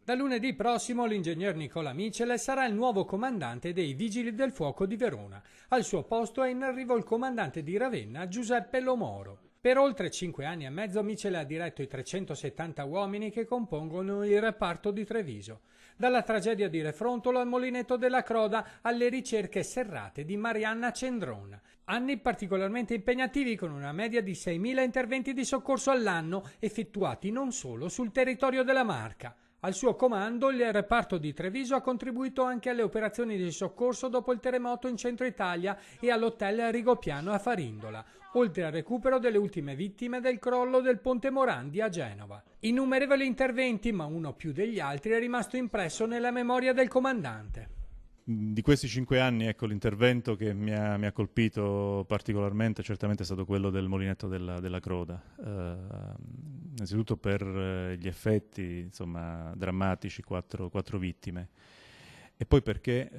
Da lunedì prossimo l'ingegner Nicola Micele sarà il nuovo comandante dei Vigili del Fuoco di Verona. Al suo posto è in arrivo il comandante di Ravenna, Giuseppe Lomoro. Per oltre 5 anni e mezzo Micele ha diretto i 370 uomini che compongono il reparto di Treviso. Dalla tragedia di Refrontolo al Molinetto della Croda alle ricerche serrate di Marianna Cendrona. Anni particolarmente impegnativi con una media di 6.000 interventi di soccorso all'anno effettuati non solo sul territorio della Marca. Al suo comando il reparto di Treviso ha contribuito anche alle operazioni di soccorso dopo il terremoto in centro Italia e all'hotel Rigopiano a Farindola, oltre al recupero delle ultime vittime del crollo del Ponte Morandi a Genova. Innumerevoli interventi, ma uno più degli altri è rimasto impresso nella memoria del comandante. Di questi 5 anni, ecco, l'intervento che mi ha colpito particolarmente certamente è stato quello del Molinetto della Croda, innanzitutto per gli effetti, insomma, drammatici, quattro vittime, e poi perché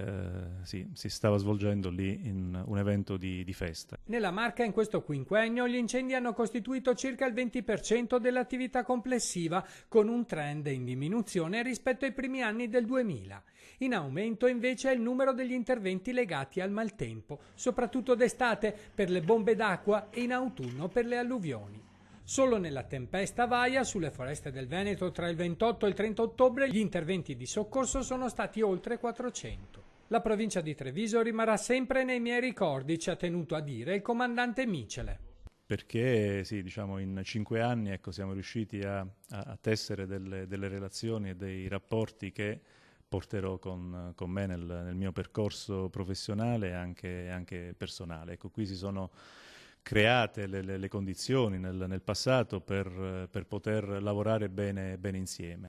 sì, si stava svolgendo lì in un evento di festa. Nella Marca in questo quinquennio gli incendi hanno costituito circa il 20% dell'attività complessiva, con un trend in diminuzione rispetto ai primi anni del 2000. In aumento invece è il numero degli interventi legati al maltempo, soprattutto d'estate per le bombe d'acqua e in autunno per le alluvioni. Solo nella tempesta Vaia, sulle foreste del Veneto, tra il 28 e il 30 ottobre, gli interventi di soccorso sono stati oltre 400. La provincia di Treviso rimarrà sempre nei miei ricordi, ci ha tenuto a dire il comandante Micele. Perché sì, diciamo, in 5 anni, ecco, siamo riusciti a tessere delle relazioni e dei rapporti che porterò con me nel mio percorso professionale e anche personale. Ecco, qui si sono create le condizioni nel passato per poter lavorare bene insieme.